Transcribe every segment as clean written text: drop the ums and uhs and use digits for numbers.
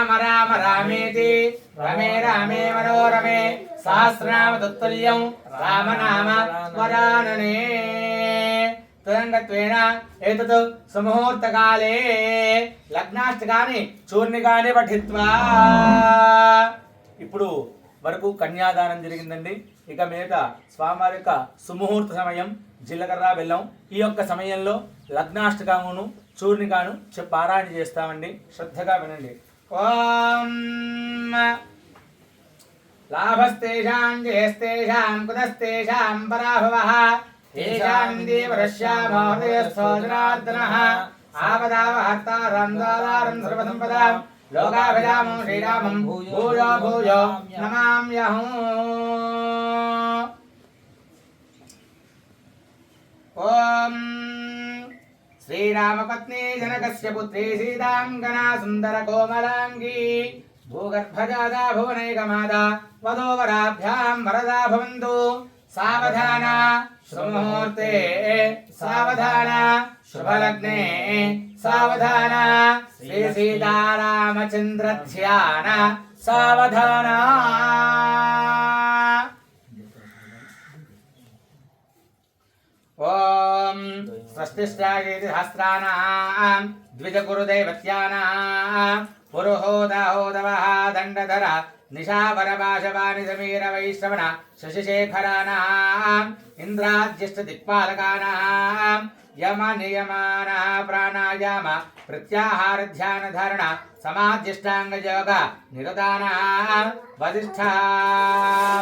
राम राम रामेति रमे रामे मनोरमे सहस्रनाम तत्तुल्यं रामनाम वरानने तदङ्गत्वेन एतत् सुमुहूर्तकाले लग्नाष्टकानि చూర్ణికాని పఠిత్వా ఇప్పుడు వరకు కన్యాదానం జరిగిందండి. ఇక మీద స్వామివారి యొక్క సుముహూర్త సమయం జీలకర్ర బెల్లం. ఈ యొక్క సమయంలో లగ్నాష్టకమును చూర్ణికాను పారాయణ చేస్తామండి. శ్రద్ధగా వినండి. ఓం లాభస్తేషాం జయస్తేషాం కుతస్తేషాం పరాభవః తేషాం దేవరశ్యామో హృదయస్థో జనార్దనః ఆపదావహర్తారం దాతారం సర్వసంపదాం లోకాభిరామం శ్రీరామం భూయో భూయో నమామ్యహం. ఓం श्रीरामपत्नी जनकस्य पुत्री सीतांगना सुंदर कोमलांगी भूगर्भजाता भुवनैकमाता वधूवराभ्यां वरदा भवन्तु. सावधाना शुभमुहूर्ते सावधाना शुभलग्ने सावधाना श्री सीतारामचंद्र ध्यान सावधाना. ओम स्वस्तिश्चागेति सहस्राणां द्विजगुरुदैवत्यानां पुरुहोदाहोदवः दण्डधर निशावरपाशवानि समीर वैश्रवण शशिशेखराणाम् इन्द्राज्यष्टदिक्पालकानां यमनियमानः प्राणायाम प्रत्याहार ध्यान धारण समाधिष्टांग योग निरदानां वसिष्ठः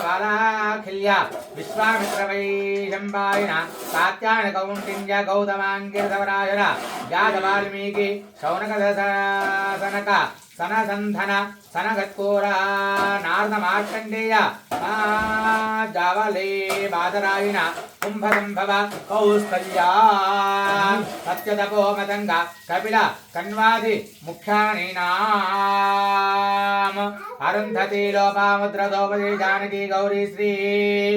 वालाखिल्य विश्वामित्र वैशम्पायन कात्यायन कौण्डिन्य गौतमाङ्गिरसवराजन यादवाल्मीकि शौनक सनक सनसंधन सनगत्कोर नारद मार्कण्डेय जावले बादरायण कुंभसंभव कौस्तल्या सत्यतपो मतंग कपिल कण्वादि मुख्यानीनाम अरुन्धति लोपामुद्र द्रौपदी जानकी गौरी श्री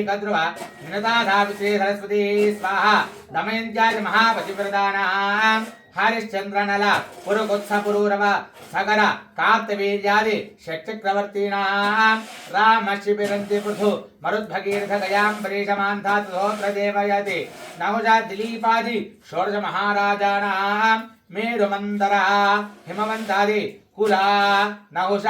कद्रुव विनुता श्री सरस्वती स्वाहा दमयन्त्यादि महापतिव्रतानां हरिश्चंद्रनल पुरुकुत्सपुरूरव सगर कार्तवीर्यादि षट्चक्रवर्तीनां रामशिबिरन्ति पृथु मरुद्भगीरथ गयाम्बरीशमान्तात् सोत्रदेवयति नहुजा दिलीपादि षोडश महाराजानां मेरुमन्दर हिमवन्तादि कुला नहुष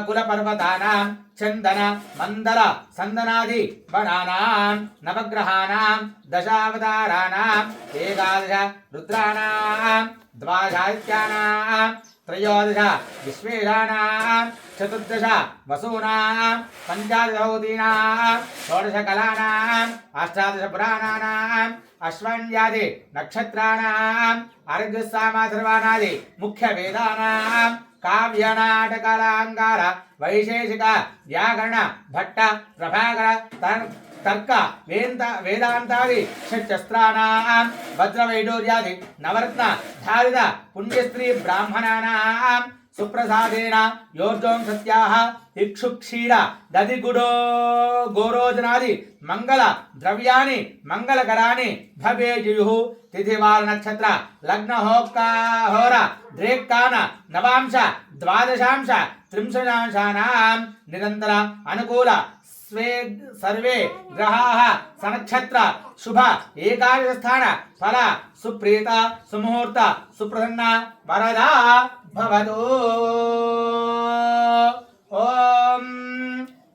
कुलपर्वतानां चंदन मंदर संदनादि वनानां नवग्रहाणां दशावताराणां एकादश रुद्राणां द्वादशादित्यानां त्रयोदश विश्वेशानां चतुर्दश वसूनां पंचादशौदीनां षोडश कलानां अष्टादश पुराणानां अश्वन्यादि नक्षत्राणां अर्घ्यसामाधर्वाणादि मुख्य वेदानां काव्य नाटकालंकार वैशेषिक व्याकरण भट्ट प्रभाकर तर्क वेदांतादि षट्शस्त्राणां वज्रवैडूर्यादि नवरत्न धारित पुण्यस्त्री ब्राह्मणानां सुप्रसादेन योर्जों सत्याः इक्षुक्षीर दधिगुडो गोरोजनादि मंगल द्रव्यानि मंगलकराणि भवेयुः. तिथिवार नक्षत्र लग्न होर द्रेक्कान नवांश द्वादशांश त्रिंशदांशानां निरंतर अनुकूल सर्वे ग्रहाः सनक्षत्र शुभ एकादश स्थान फल सुप्रीत सुमुहूर्त सुप्रसन्न वरदा भवतु. ओम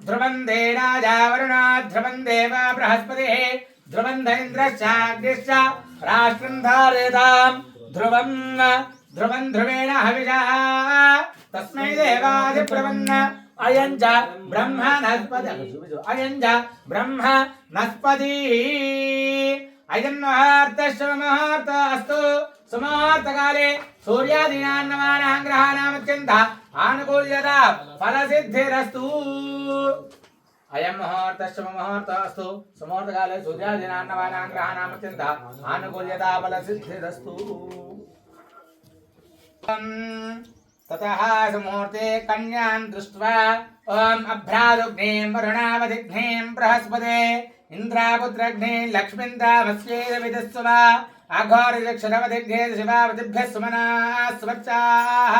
ध्रुवं दे राजा वरुणा ध्रुवं देव बृहस्पतिः ध्रुवं इन्द्रश्चाग्निश्च राष्ट्रं धारयतां ध्रुवं ध्रुवं ध्रुवेण हविषा तस्मै देवादिप्रवन्न अयं च ब्रह्मणस्पति अयं च ब्रह्मणस्पतिः अयं मुहूर्तः अस्तु. सुमुहूर्तकाले सूर्यादीनां ग्रहाणाम् अत्यन्त आनुकूल्यता फलसिद्धिरस्तु. अयं मुहूर्तः अस्तु. सुमुहूर्तकाले सूर्यादीनां ग्रहाणाम् अत्यन्त आनुकूल्यता फलसिद्धिरस्तु. ततः सुमुहूर्ते कन्यां दृष्ट्वा ओम अभ्रादुग्नें वरुणावधिघ्नें बृहस्पते इंद्रापुत्रघ्ने लक्ष्मीन्द्रामस्येदविदस्सुवा अघोरिदक्षरवधिघ्ने शिवावतिभ्यः सुमनाः स्वच्चाः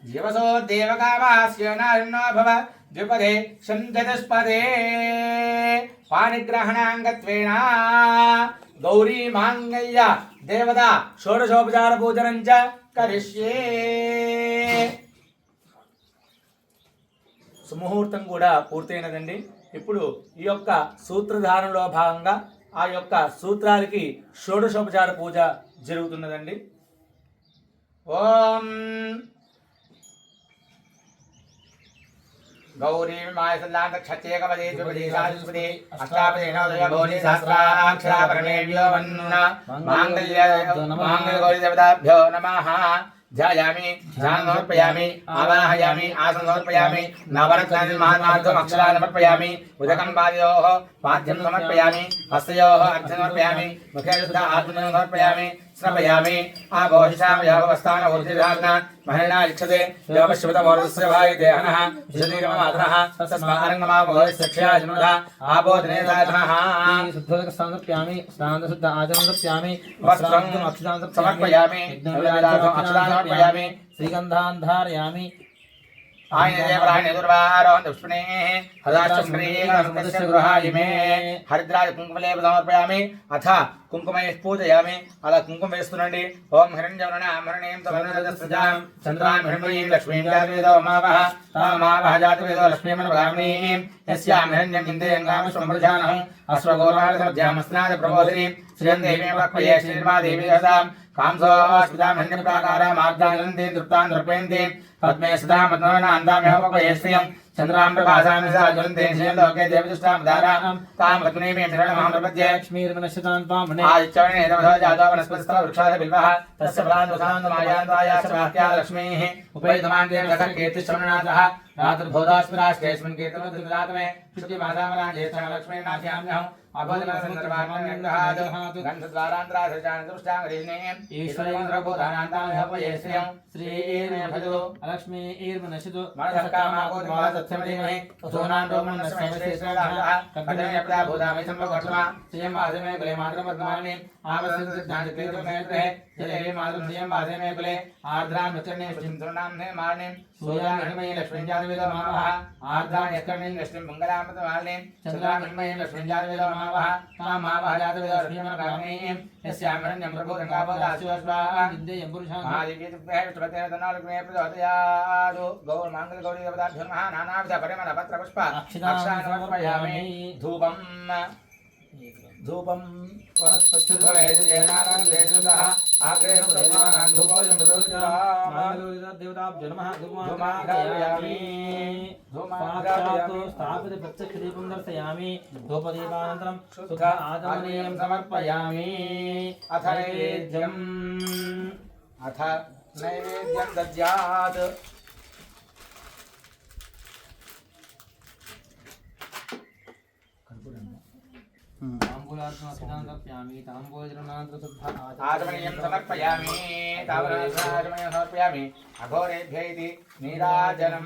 జీవసో దేవకామాస్య నారిణో భవ ద్విపదే చతుష్పదే పాణిగ్రహణాంగత్వేన గౌరీ మాంగళ్య దేవత షోడశోపచార పూజనం చ కరిష్యే. సుముహూర్తం కూడా పూర్తయినదండి. ఇప్పుడు ఈ యొక్క సూత్రధారణలో భాగంగా ఆ యొక్క సూత్రాలకి షోడశోపచార పూజ జరుగుతున్నదండి. ఓం గౌరీ మాయసల్లాంత క్షత్యేకపదే ద్విపదే సహస్రపదే అష్టాపదే నవదయ గౌరీ సహస్రాక్షరాపరమేభ్యో వన్న మాంగళ్య గౌరీ దేవతాభ్యో నమః. ధ్యాయామి ధ్యానం సమర్పయామి ఆవాహయామి ఆసనం సమర్పయామి నవరత్నాన్ని మహానాథం అక్షరాన్ని సమర్పయామి ఉదకం పాదయోః పాద్యం సమర్పయామి హస్తయోః అర్ఘ్యం సమర్పయామి ముఖే శుద్ధ ఆత్మనం సమర్పయామి స్నపయామి ఆభోషామి యోగవస్థాన ఊర్ధ్వధారణ మహేణ ఇక్షతే యోగశ్రుతమోర్ధస్య భాయి దేహనః శరీరమాధనః తస్మారంగమాభోషక్షయా జన్మద ఆబోధనే సాధనః. శుద్ధోదక సమర్పయామి స్నాన శుద్ధ ఆచరణ సమర్పయామి వస్త్రం సమర్పయామి అక్షరాన్ని సమర్పయామి శ్రీగంధాన్ ధారయామి హరిద్రాజ కుంకుమలేప సమర్పయామి. అథ కుంకుమే పూజయామి. అలా కుంకుమ వేస్తునండి. ఓం హిరణ్యవర్ణామరణీం తమనరజస్రజాం చంద్రాం హిరణ్మయీం లక్ష్మీం జాతవేదో మావః తామావః జాతవేదో లక్ష్మీమనుగామినీం యస్యాం హిరణ్యం ఇంద్రియంగామ స్వమృజానహం అశ్వగోపాలసమధ్యామస్నాద ప్రబోధినీం శ్రియం దేవీం వక్పయే శ్రీర్మాదేవీ హసాం కాంసోస్మితాం హిరణ్యప్రాకారాం ఆర్ద్రానందీం తృప్తాం దర్పయంతీం పద్మే సదా మద్మనాందామ్యహోపయే శ్రియం చంద్రాం ప్రభాసామి సా జ్వలంతే శ్రియం లోకే దేవదుష్టాం దారాం తాం పద్మనీమేం శరణమహం ప్రపద్యే. లక్ష్మీర్మనశ్యతాన్ పావనే ఆదిత్యవనే దేవదో జాతో వనస్పతిస్థ వృక్షాద బిల్వః తస్య ఫలాన్వసాంతమాయాంతాయాశ్చ లక్ష్మీః ఉపైతమాంతేన గత కీర్తిశ్రవణనాథః రాత్రిభూతాస్మిరాష్ట్రేస్మిన్ కీర్తనోద్రిదాతమే శుద్ధిమాసామరాం జ్యేష్ఠः లక్ష్మీర్నాథ్యామ్యహం అబోధనసందర్భాన్యగ్రహాదు గంధద్వారాంతరాశ్రచానదుష్టాంగరీణీం ఈశ్వరేంద్రభూతానాంతామ్యహోపయే శ్రియం శ్రీర్మభజో లక్ష్మీర్మనశ్యతు మనసకామాగోధమాసత్యమధీమహి సోనాం రోమం నశ్మేశ్వరేశ్వరః కథనయప్రా భూతామి సంభవవర్తమా శ్రియం వాసమే కులే మాతరం వర్తమాని ఆవస్యంసిద్ధాంతక్రీతమేత్రే జలేవి మాతరం శ్రియం వాసమే కులే ఆర్ద్రాం నచర్ణే పుష్టింతుర్ణాం నే మార్ణిం సూర్యాం హిమయే లక్ష్మీం జాతవేదో మావః ఆర్ద్రాం యత్కర్ణీం లక్ష్మీం మంగళామృతమాలినీం చంద్రాం హిమయే లక్ష్మీం జాతవేదో మావః తామావః జాతవేదో లక్ష్మీమనుగామినీం యస్యాం హిరణ్యం ప్రభూతంగాభోదాశ్వాస్వాం విద్యేయం పురుషాం మహాదివ్యేతుభ్యः విష్ణుపతేనతనాలుగ్నే ప్రచోదయాదు గౌర్ మాంగళ్య గౌరీ దేవతాభ్యో నమః నానావిధ పరిమళ పత్ర పుష్ప అక్షరాన్ని సమర్పయామి. ధూపం ధూపం వనస్పతిర్వైద్యేనానందేశుదః ఆగ్రేణ దేవానాం ధూపోయం ప్రచోదయామి. దేవతాభ్యో నమః ధూమాగ్రయామి. సాక్షాత్తు స్థాపిత ప్రత్యక్ష దీపం దర్శయామి. ధూపదీపానంతరం శుద్ధ ఆచమనీయం సమర్పయామి. అథ నైవేద్యం దద్యాత్. ఆచమనీయం సమర్పయామి. తావరాచమనీయం సమర్పయామి. అఘోరేభ్య ఇతి నీరాజనం.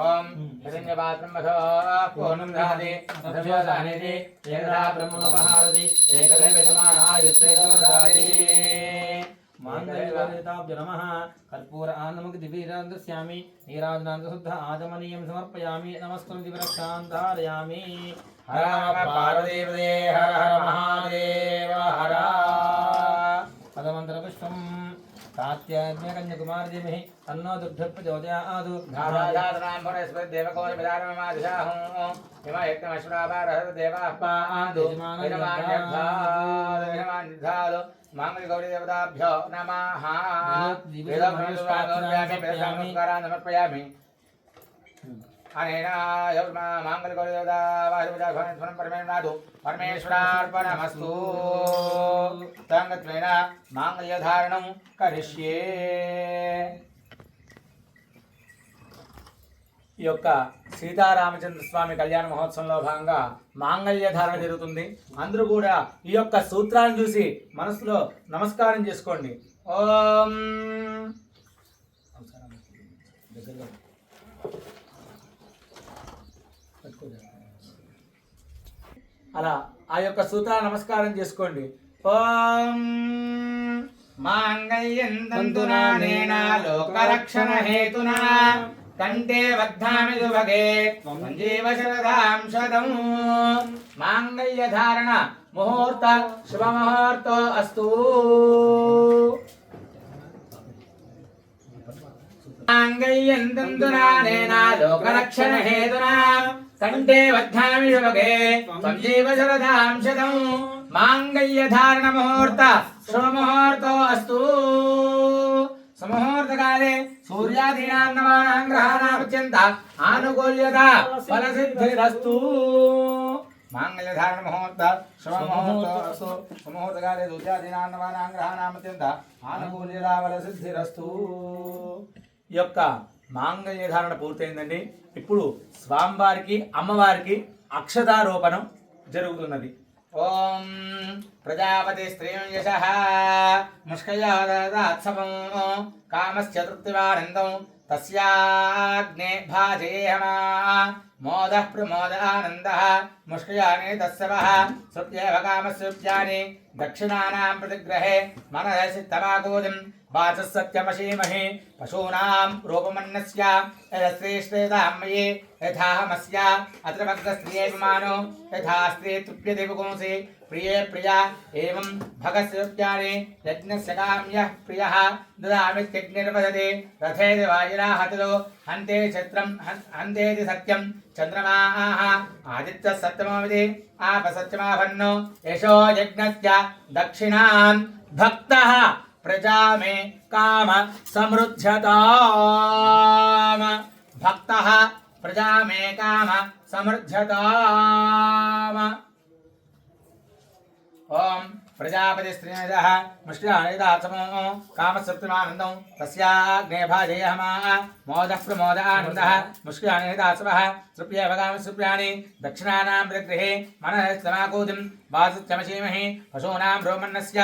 ఓం హిరణ్యపాత్రం వధో పూర్ణం దహతి అథర్వసానేతి ఏకదా బ్రహ్మణోపహారతి ఏకదే విద్యమానాయుస్తేదోదాతి. మాంగళ్యదేవతాభ్యో నమః కర్పూర ఆనందముఖ దివ్యరాంతస్యామి నీరాజనాంత శుద్ధ ఆచమనీయం సమర్పయామి. నమస్కృతం దివ్యరక్షాంతారయామి. హర పార్వతీపదే హర హర మహాదేవ హర. పదమంతర పుష్పం కాత్యాయజ్ఞ కన్యకుమారి ధీమహి తన్నో దుగ్ధ ప్రచోదయాదు. మాంగళ్య గౌరీ దేవతాభ్యో నమః. సమర్పయామి. అనేన మాంగళ్య గౌరీ దేవతాభ్యం పరమేశ్వరాదు పరమేశ్వరార్పణమస్తు. తంగత్వేన మాంగళ్యధారణం కరిష్యే. ఈ యొక్క సీతారామచంద్ర స్వామి కళ్యాణ మహోత్సవంలో భాగంగా మాంగళ్య ధారణ జరుగుతుంది. అందరూ కూడా ఈ యొక్క సూత్రాన్ని చూసి మనసులో నమస్కారం చేసుకోండి. ఓం అలా ఆ యొక్క సూత్రాన్ని నమస్కారం చేసుకోండి. ఓం మాంగళ్యం తంతునానేన లోకరక్షణ హేతునా కంటే వద్ధామి దుభగే సంజీవ శరదాం శతం. మాంగళ్య ధారణ ముహూర్త శుభ ముహూర్తో అస్తు. మాంగళ్యం తంతునానేన లోకరక్షణ హేతునా కంటే వద్ధామి దుభగే సంజీవ శరదాం శతం. మాంగళ్య ధారణ ముహూర్త శుభ ముహూర్తో అస్తు. సుముహూర్తకాలే సూర్యాదీనాం నవానాం గ్రహాణాం అత్యంత ఆనుకూల్యత ఫలసిద్ధిరస్తు. మాంగళ్యధారణ ముహూర్త శుభ ముహూర్తో అస్తు. సుముహూర్తకాలే సూర్యాదీనాం నవానాం గ్రహాణాం అత్యంత ఆనుకూల్యత ఫలసిద్ధిరస్తు. ఈ యొక్క మాంగళ్యధారణ పూర్తయిందండి. ఇప్పుడు స్వామివారికి అమ్మవారికి అక్షతారోపణం జరుగుతున్నది. ఓం ప్రజాపతి స్త్రీం యశః ముష్కయాదాత్సవం కామశ్చతుర్థివానందం తస్యాగ్నే భాజయేహమా మోదః ప్రమోదానందః ముష్కయానే తస్సవః సుప్యేవ కామస్సుప్యాని దక్షిణానాం ప్రతిగ్రహే మనసిత్తమాగోదిం వాచः సత్యమశీమహి పశూనాం రూపమన్నస్య యశ్రేష్ఠేతామయే యథాహమస్య అత్ర భక్తస్త్రియేపమానో యథా స్త్రీ తృప్యతే పుంసి ప్రియే ప్రియా ఏవం భగస్యోప్యాని యజ్ఞస్య కామ్యః ప్రియః దదామిత్యగ్నిర్వదతి రథేతి వాజిరాహతులో హంతే ఛత్రం హంతేతి సత్యం చంద్రమాః ఆదిత్యः సప్తమోవిది ఆపసత్యమాభన్నో యశో యజ్ఞస్య దక్షిణాన్ భక్తః ప్రజా మే కామ సమృద్ధ్యతాం. భక్తః ప్రజా మే కామ సమృద్ధ్యతాం. ఓం ప్రజాపతి స్త్రీనదః ముష్టిదాసమో కామసప్తమానందం తస్యాగ్నే భాజయేహమా మోదః ప్రమోదానందః ముష్టిదాసవః తృప్యేవ కామసుప్యాని దక్షిణానాం ప్రతిగృహే మనః వాసత్యమశీమహి పశూనాం రోమన్నస్య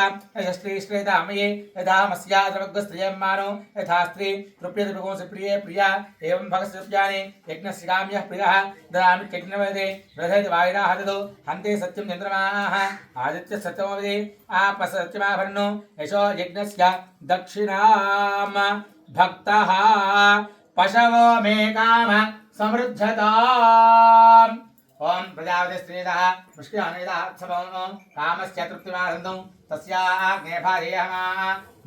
యశ్రీశ్రేతామయే యథామస్యా ద్రవగ్స్త్రియమానో యథా స్త్రీ తృప్యతే పుంసి ప్రియే ప్రియా ఏవం భగస్సుప్యాని యజ్ఞస్య కామ్యః ప్రియః దదామి యజ్ఞవదే రథేతి వాయురాహతదో హంతే సత్యం చంద్రమాః ఆదిత్య సత్యమవదే ఆపసత్యమాభన్నో యశో యజ్ఞస్య దక్షిణాం భక్తః పశవో మే కామ సమృద్ధ్యతాం. ఓం ప్రజాపతి స్త్రీదః ముష్టిదాసవం కామస్య తృప్తిమానందం తస్యాగ్నే భాజయేహమా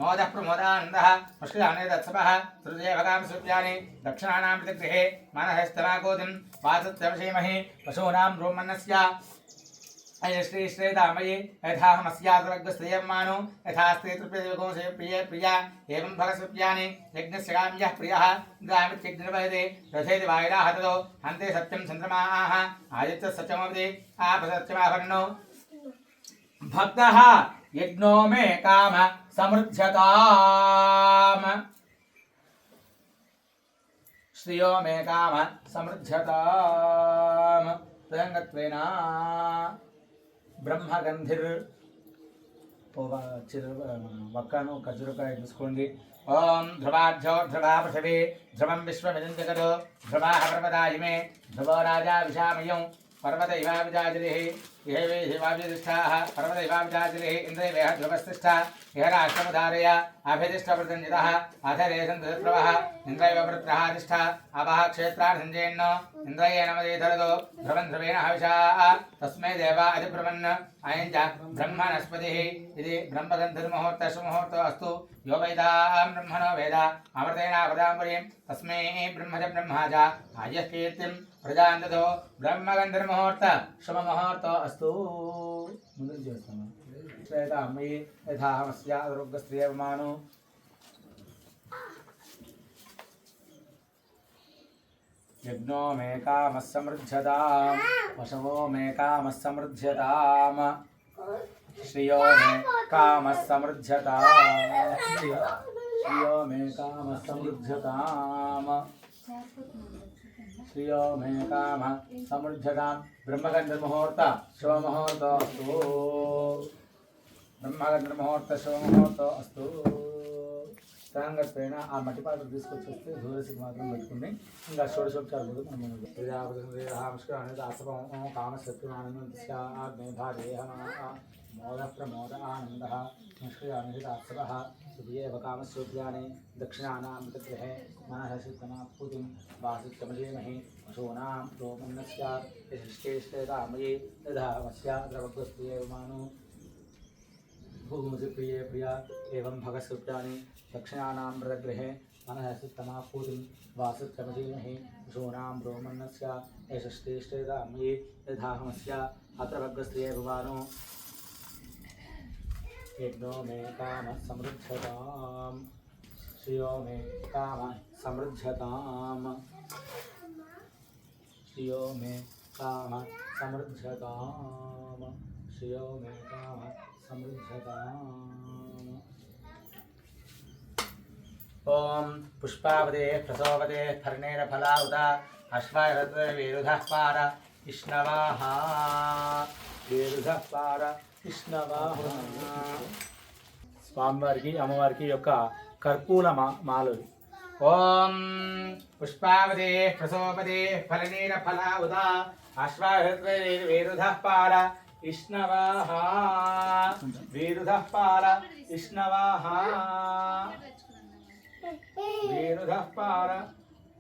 మోదః ప్రమోదానందః ముష్టిదాసవః తృతయేవ కామసుప్యాని దక్షిణానాం ప్రతిగృహే మనః వాసత్యమశీమహి పశూనాం రోమన్నస్య श्रीश्रेतामयी यथाहमस्याद्रग्स्त्रियमानो यथा स्त्री तृप्यते पुंसे प्रिये प्रिया एवं भगस्वप्यानि यज्ञस्य काम्यः प्रियः द्रामित्यग्निर्वहते रथेति वायुराहततो हन्ते सत्यं चन्द्रमाः आदित्यः सत्यमवति आपसत्यमाभन्नो भक्तः यज्ञो मे काम समृद्ध्यताम्. श्रियो मे काम समृद्ध्यताम्. तदङ्गत्वेन బ్రహ్మగంధిర్ వక్కను ఖర్జూరకాయ తీసుకోండి. ఓం ధ్రువాఢ్యో ధ్రువా పృథివీ ధ్రువం విశ్వమిదం జగదో ధ్రువాః పర్వతాయిమే ధ్రువో రాజా విశామయం पर्वत इवाविजाजलिः इह वे हिवाभिधिष्ठाः पर्वत इवाविजाजलिः इन्द्रे वेह ध्रुवस्तिष्ठा इह राष्ट्रमुदारय अभिधिष्ठप्रतञ्जितः अधरेशं ध्रुवः इन्द्रैव वृत्रः तिष्ठा अपः क्षेत्रान् सञ्जयन्नो इन्द्रयेण मदीधरतो ध्रुवं ध्रुवेण हविषाः तस्मै देवा अधिब्रह्मन् अयं च ब्रह्मणस्पतिः इति ब्रह्मगन्धर्मुहूर्तशुमुहूर्तो अस्तु यो वैदां ब्रह्मणो वेद अमृतेनावृताम्बरीं तस्मै ब्रह्म च ब्रह्मा च आयः कीर्तिं प्रजान्दतो ब्रह्मगन्धर्मुहूर्त शुभमुहूर्तो अस्तु. ముందు చేస్తాము శ్రేత అమ్మయి యథామస్య ఆరోగ్యస్త్రియమాను యజ్ఞో మే కామః సమృద్ధ్యతాం పశవో మే కామః సమృద్ధ్యతాం శ్రియో మే కామః సమృద్ధ్యతాం శ్రియో మే కామః సమృద్ధ్యతాం श्रियो मे काम समृद्धतां ब्रह्मगन्धर्मुहूर्त शुभमुहूर्तो अस्तु. ब्रह्मगन्धर्मुहूर्त शुभमुहूर्तो अस्तु. సాంగత్వేన ఆ మట్టి పాత్ర తీసుకొచ్చి వస్తే తులసికి మాత్రం పెట్టుకుని ఇంకా షోడశోపచారం కూడా మనం మోద ప్రమోద ఆనంద నిష్క్రియానిహితాత్సవः సుఖేవ కామస్యోద్యానే దక్షిణానామృతగృహే మనఃసిద్ధమా పూతిం వాసిత్తమజేమహి పశూనాం రోమన్నస్య యశిష్టేష్టేతామయే యథామస్య ద్రవగ్రస్త్యేవ మాను भूमुसि प्रिये प्रिया एवं भगस्कृत्यानि दक्षिणानामृतगृहे मनःसिद्धमा पूतिं वासित्रमजीमहि पशूनां रोमन्नस्य यशस्तेष्टेतामये यथाहमस्य अत्र भग्रस्त्रिये भुवानो यज्ञो मे काम समृद्धतां श्रियो मे काम समृद्धतां श्रियो मे काम समृद्धतां श्रियो मे काम ओम पुष्पावते प्रसोवते फर्णेर फलाउता अश्वारत वेरुधः पार इष्णवाः वेरुधः पार इष्णवाः స్వామివారికి అమ్మవారికి యొక్క కర్పూల మాలలు ఓం పుష్పావతే ప్రసోవతే ఫలనేర ఫలావుత అశ్వారత వేరుధः పార ఇష్ణవాః వీరుధః పార ఇష్ణవాః వీరుధః పార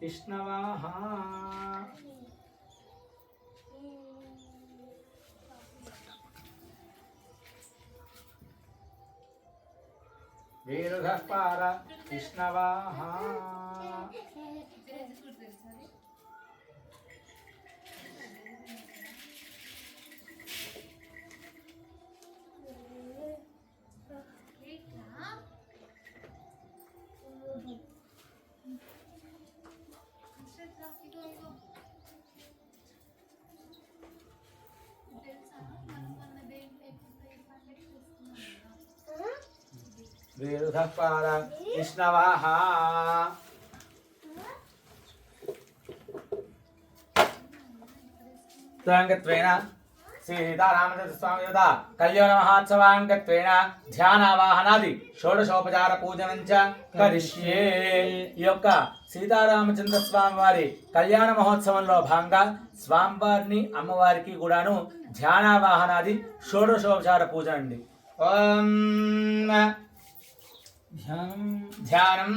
ఇష్ణవాః వీరుధః పార ఇష్ణవాః వీరుధః పార ఇష్ణవాః త్వంగత్వేన శ్రీ సీతారామచంద్ర స్వామి యొక్క కళ్యాణ మహోత్సవాంగత్వేన ధ్యానావాహనాది షోడశోపచార పూజనం చ కరిష్యే. ఈ యొక్క సీతారామచంద్ర స్వామి వారి కళ్యాణ మహోత్సవంలో భాగంగా స్వామివారిని అమ్మవారికి కూడాను ధ్యానావాహనాది షోడశోపచార పూజ అండి. ఓం ధ్యానం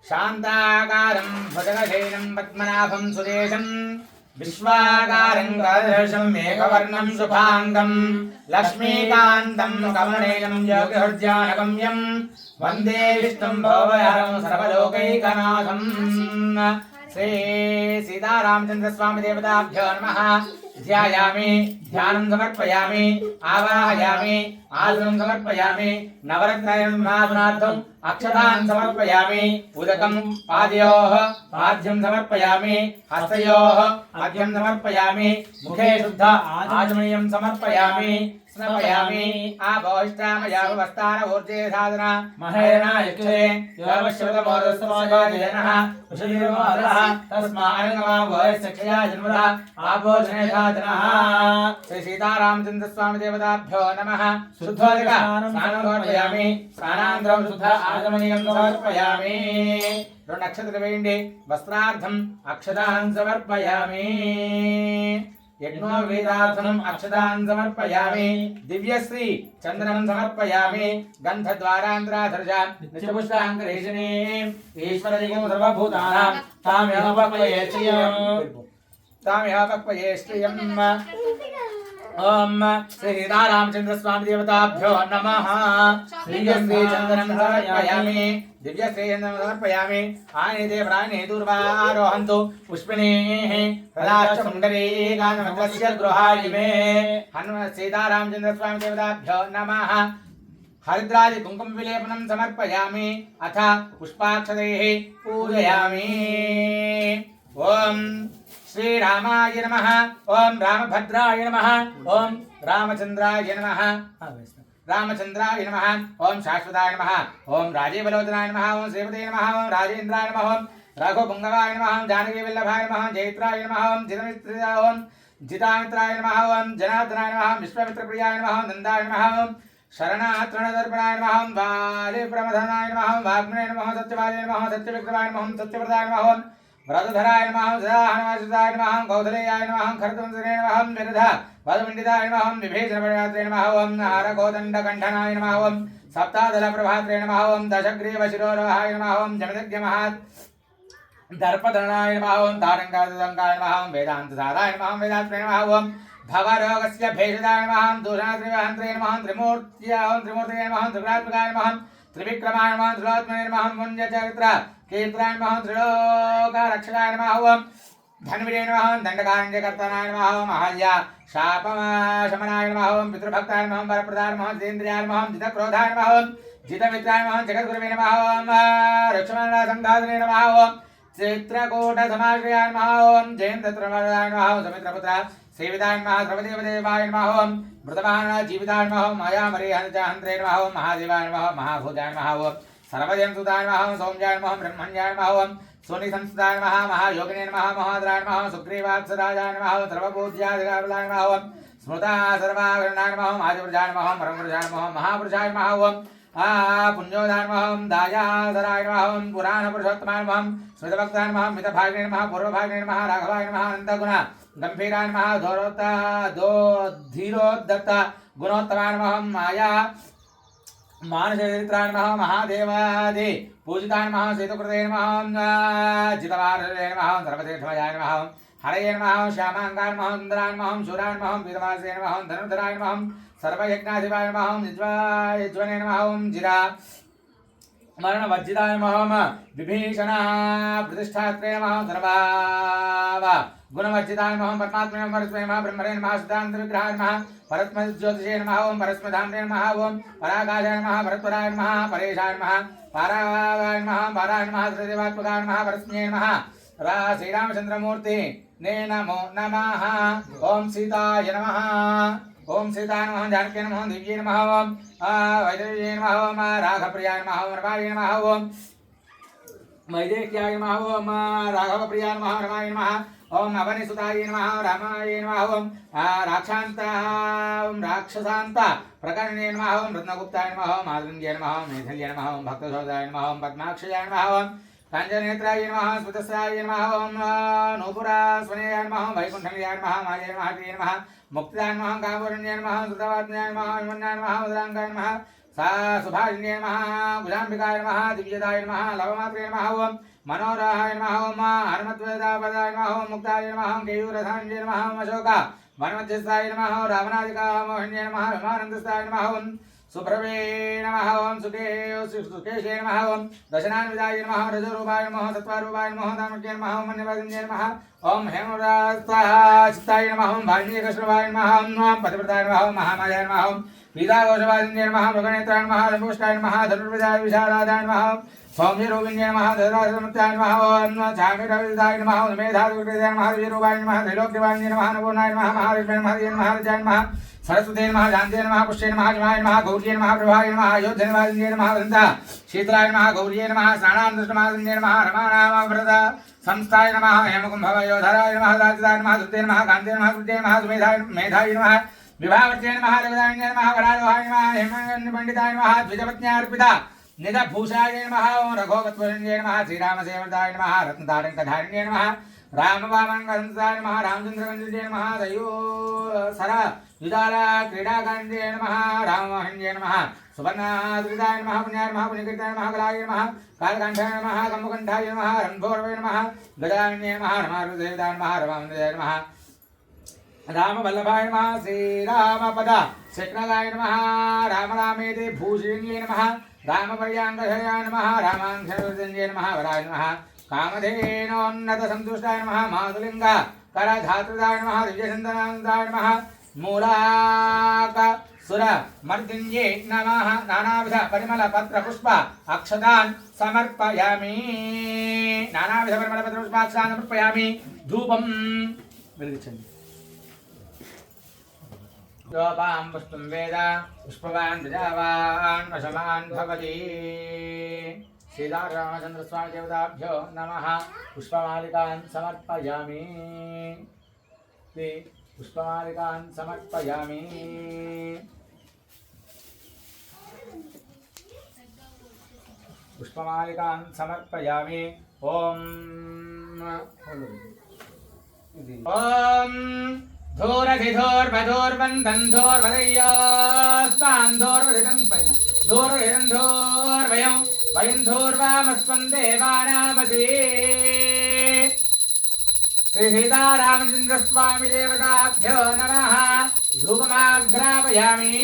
శాంతాకారం భుజగశయనం పద్మనాభం సురేశం విశ్వాకారం గజదర్శం మేఘవర్ణం శుభాంగం లక్ష్మీకాంతం కమలేయం యోగిహృద్యానగమ్యం వందే విష్ణుం భవహరం సర్వలోకైకనాథం. శ్రీ సీతారామచంద్ర స్వామి దేవతాభ్యో నమః. ధ్యాయామి, ధ్యానం సమర్పయామి, ఆవాహయామి, ఆసనం సమర్పయామి, నవరత్ననిర్మాణార్థం అక్షతాన్ సమర్పయామి, ఉదకం పాదయోః పాద్యం సమర్పయామి, హస్తయోః అర్ఘ్యం సమర్పయామి, ముఖే శుద్ధ ఆచమనీయం సమర్పయామి, స్నపయామి. ఆభోష్టామయావస్థాన ఊర్జే సాధన మహేరణాయక్షే యోగశ్రవతమోదస్తమోజనః ఉషయీర్మోదః తస్మానంగమాభోయశ్చక్షయా జన్మదా ఆభోజనే సాధనః. శ్రీ సీతారామచంద్ర స్వామి దేవతాభ్యో నమః. శుద్ధోదక స్నానం సమర్పయామి, స్నానానంతరం శుద్ధ ఆచమనీయం సమర్పయామి. 2 నక్షత్రం వేయండి. వస్త్రార్థం అక్షతాన్ సమర్పయామి. యజ్ఞోపవీతార్థం అక్షతాన్ సమర్పయామి. దివ్యశ్రీ చందనం సమర్పయామి. గంధద్వారాంధ్రాధర్జ నిత్యపుష్పాంకరేషణే ఈశ్వరలింగం సర్వభూతానాం తామేవ పక్వయే శ్రియం. ఓం శ్రీ సీతారామచంద్ర స్వామి దేవతాభ్యో నమః. దివ్యశ్రీ చందనం సమర్పయామి. దివ్యశ్రీచందనం సమర్పయామి. ఆనేతే ప్రాణే దూర్వారోహంతు పుష్పిణీః ప్రదాక్షముండరీకానమగ్రస్య గృహాయిమే. సీతారామచంద్ర స్వామి దేవతాభ్యో నమః. హరిద్రాది కుంకుమ విలేపనం సమర్పయామి. అథ పుష్పాక్షతైః పూజయామి. ఓం శ్రీరామాయ నమః. ఓం రామభద్రాయ నమః. ఓం రామచంద్రాయ నమః. రామచంద్రాయ నమః. ఓం శాశ్వతాయ నమః. ఓం రాజీవలోచనాయ నమః. ఓం శ్రీపతే నమః. ఓం రాజేంద్రాయ నమః. ఓం రఘుపుంగవాయ నమః. ఓం జానకీ వల్లభాయ నమః. ఓం జయత్రాయ నమః. ఓం జితమిత్రాయ నమః. ఓం జనార్దనాయ నమః. ఓం విశ్వామిత్రప్రియాయ నమః. ఓం నందాయ నమః. ఓం शरणात्रणदर्पणाय नमः वालिप्रमथनाय नमः वाग्मने नमः सत्यवादिने नमः सत्यविक्रमाय नमः सत्यव्रताय नमः व्रतधराय नमः सदाहनवासुदाय नमः कौसलेयाय नमः खरतुंसने नमः विरधा वदमण्डिताय नमः विभीषणपरिणात्रे नमः ओं नारकोदण्डकण्ठनाय नमः ओं सप्तादलप्रभात्रे नमः ओं दशग्रीवशिरोरहाय नमः ओं जमदग्ध्यमहात् दर्पधरणाय नमः ओं तारङ्गादङ्गाय नमः ओं वेदान्तसाराय नमः वेदात्रे नमः ओं भवरोगस्य भेषजाय नमः दूषणत्रिवहन्त्रे नमः त्रिमूर्तये नमः त्रिपुरात्मकाय नमः त्रिविक्रमाय नमः त्रिलोत्मने नमः मुञ्जचरित्र कीर्तनाय नमः त्रिलोकरक्षकाय नमः ओं धन्विरे नमः दण्डकारण्यकर्तनाय नमः ओं अहल्या शापशमनाय नमः ओं पितृभक्ताय नमः वरप्रदाय नमः जितेन्द्रियाय नमः जितक्रोधाय नमः ओं जितमित्राय नमः जगद्गुरवे नमः ओं रक्षमाणसंधादने नमः ओं चित्रकूटसमाश्रयाय नमः ओं जयन्तत्रवराय नमः ओं समित्रपुत्र सेविताय नमः सर्वदेवदेवाय नमः ओं मृतमान जीविताय नमः ओं मायामरीहन्त्रे नमः ओं महादेवाय नमः महाभूताय नमः ओं सर्वजनसुताय नमः ओं सौम्याय नमः ब्रह्मण्याय नमः ओं सोनिसंस्थिताय नमः महायोगिने नमः महाद्राय नमः सुग्रीवात्सराजाय नमः सर्वपूज्याधिकाराय नमः ओं स्मृता सर्वाभरणाय नमः आदिपुरुषाय नमः परमपुरुषाय नमः महापुरुषाय नमः ओं पुण्योदाय नमः दायाधराय नमः पुराणपुरुषोत्तमाय नमः स्मृतभक्ताय नमः मितभागिने नमः पूर्वभागिने नमः राघवाय नमः अनन्तगुण गंभीराय नमः धीरोद्धत गुणोत्तमाय नमः माया मानसचरित्राय नमः महादेवादि पूजिताय नमः सेतुकृते नमः जितवारये नमः सर्वतीर्थमयाय नमः हरये नमः श्यामाङ्गाय नमः सुन्दराय नमः शूराय नमः वीरवासे नमः धनुर्धराय नमः सर्वयज्ञाधिपाय नमः यज्वने नमः जिरा मरणवर्जिताय नमः विभीषण प्रतिष्ठात्रे नमः सर्वाव गुणवर्जिताय नमः परमात्मने नमः परस्मै नमः ब्रह्मणे नमः सिद्धान्तविग्रहाय नमः परस्मज्योतिषे नमः ओं परस्मधाम्ने नमः ओं पराकाशाय नमः परत्वराय नमः परेशाय नमः पाराय नमः पाराय नमः श्रीदेवात्मकाय नमः परस्मै नमः श्रीरामचन्द्रमूर्ति ने नमो नमः ओं सीताय नमः ओं सीताय नमः जानकी नमः दिव्ये नमः ओं वैदेव्ये नमः ओं राघप्रियाय नमः ओं रमाय नमः ओं वैदेह्याय नमः ओं राघवप्रियाय नमः रमाय नमः ओं अवनिसुताय नमः रामाय नमः ओं राक्षसान्त प्रकरणे नमः ओं रत्नगुप्ताय नमः ओं मातृंजय नमः ओं मैथिल्य नमः ओं भक्तसोदाय नमः ओं पद्माक्षयाय नमः ओं काञ्चनेत्राय नमः स्मितस्राय नमः ओं नूपुरास्वनेय नमः वैकुण्ठनिलयाय नमः माय नमः प्रिय नमः मुक्ताय नमः कामवरण्याय नमः सुतवात्न्याय नमः विमन्याय नमः मधुराङ्गाय नमः सा सुभाषिन्याय नमः भुजाम्बिकाय नमः दिव्यदाय नमः लवमात्रे नमः ओं मनोराहाय नमः ओं हनुमत्वेदापदाय नमः ओं मुक्ताय नमः ओं केयूरधान्ये नमः ओं अशोका वनमध्यस्थाय नमः ओं रावणादिकामोहिन्ये नमः विमानन्दस्थाय नमः ओं सुप्रभे नमः ओं सुकेशे नमः ओं दशनान्विदाय नमः रजोरूपाय नमः सत्त्वारूपाय नमः दामज्ञे नमः ओं मन्यवादिन्ये नमः ओं हेमरास्ताय नमः ओं भाग्यकृष्णवाय नमः ओं पतिव्रताय नमः ओं महामायाय नमः ओं पीताघोषवादिन्ये नमः मृगनेत्राय नमः रंभुष्टाय नमः धनुर्विदाय विशालादाय नमः सौम्यरूपिण्ये नमः धनुराजसमत्याय नमः ओं चामिरविदाय नमः ओं मेधाविकृताय नमः वीरूपाय नमः त्रैलोक्यवादिन्ये नमः नवोनाय नमः महालक्ष्मी नमः महाराजाय नमः सरस्वती नमः शान्ते नमः पुष्टे नमः जमाय नमः गौर्ये नमः प्रभाय नमः अयोध्यनिवासिन्ये नमः वृन्दा शीतलाय नमः गौर्ये नमः स्नानान्तुष्टमादिन्ये नमः रमानाम व्रत संस्थाय नमः हेमकुम्भवयोधराय नमः राजदाय नमः धृते नमः कान्ते नमः कृते नमः सुमेधाय मेधाय नमः विभावर्त्ये नमः रविदाय नमः वरारोहाय नमः हेमपण्डिताय नमः द्विजपत्न्यार्पिता निजभूषाय नमः ओं रघोवत्वरण्ये नमः श्रीरामसेवताय नमः रत्नतारङ्कधारिण्ये नमः रामवामनगन्धाय नमः रामचन्द्रगन्धे नमः दयो सर युदाला क्रीडाकाण्डे नमः राममोहन्ये नमः सुवर्णाद्रिदाय नमः पुण्याय नमः पुण्यकीर्ताय नमः कलाय नमः कालकाण्ठाय नमः कम्बुकण्ठाय नमः रम्भोर्वे नमः गजान्ये नमः रमारुदेवताय नमः रमानन्दे नमः रामवल्लभाय नमः श्रीरामपद शेखराय नमः रामरामेति भूषिण्ये नमः रामपर्यांगधयाय नमः रामाङ्घ्ये नमः वराय नमः कामधेनोन्नतसन्तुष्टाय नमः मातुलिङ्ग करधातृदाय नमः दिव्यचन्दनाय नमः मूलाकसुर मर्दिन्ये नमः नानाविध परिमल पत्र पुष्प अक्षतान् समर्पयामि नानाविध परिमल पत्र पुष्प अक्षतान् समर्पयामि धूपं వెలిగించండి योपां पुष्पं वेद पुष्पवान् प्रजावान् वशवान् भवति श्रीरामचन्द्रस्वामी देवताभ्यो नमः पुष्पमालिकान् समर्पयामि पुष्पमालिकान् समर्पयामि పుష్పమాలికాన్ సమర్పయామి. ఓం ఓం ధూరధిధోర్వధోర్వందన్ధోర్వదయ్యాస్మాన్ధోర్వధితం పైన ధూర్వయం వయం ధూర్వామస్మన్ దేవానామసి. శ్రీ సీతారామచంద్రస్వామి దేవతాభ్యో నమః. ధూపమాఘ్రాపయామి.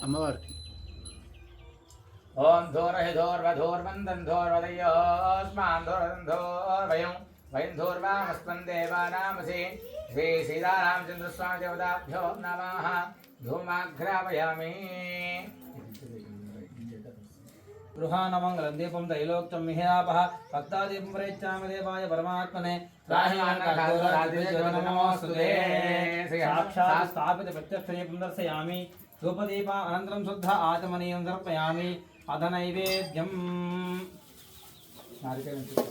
అమ్మవారికి ఓం ధూర్వధోర్వందన్ధోర్వదయ్యాస్మాన్ధోర్వయం వయం ధూర్వామస్మన్ దేవానామసి. శ్రీ సీతారామచంద్రస్వామి దేవతాభ్యో నమః. ధూమాఘ్రాపయామి. గృహానమంగళం దీపం తైలోక్తం మిహ్యాపః భక్తాదీపం ప్రయచ్చామి దేవాయ పరమాత్మనే. నమోస్తుతే. సాక్షాత్ స్థాపిత ప్రత్యక్ష దీపం దర్శయామి. ధూపదీప అనంతరం శుద్ధ ఆచమనీయం సమర్పయామి. అధ నైవేద్యం. నారికేళం తీసుకో.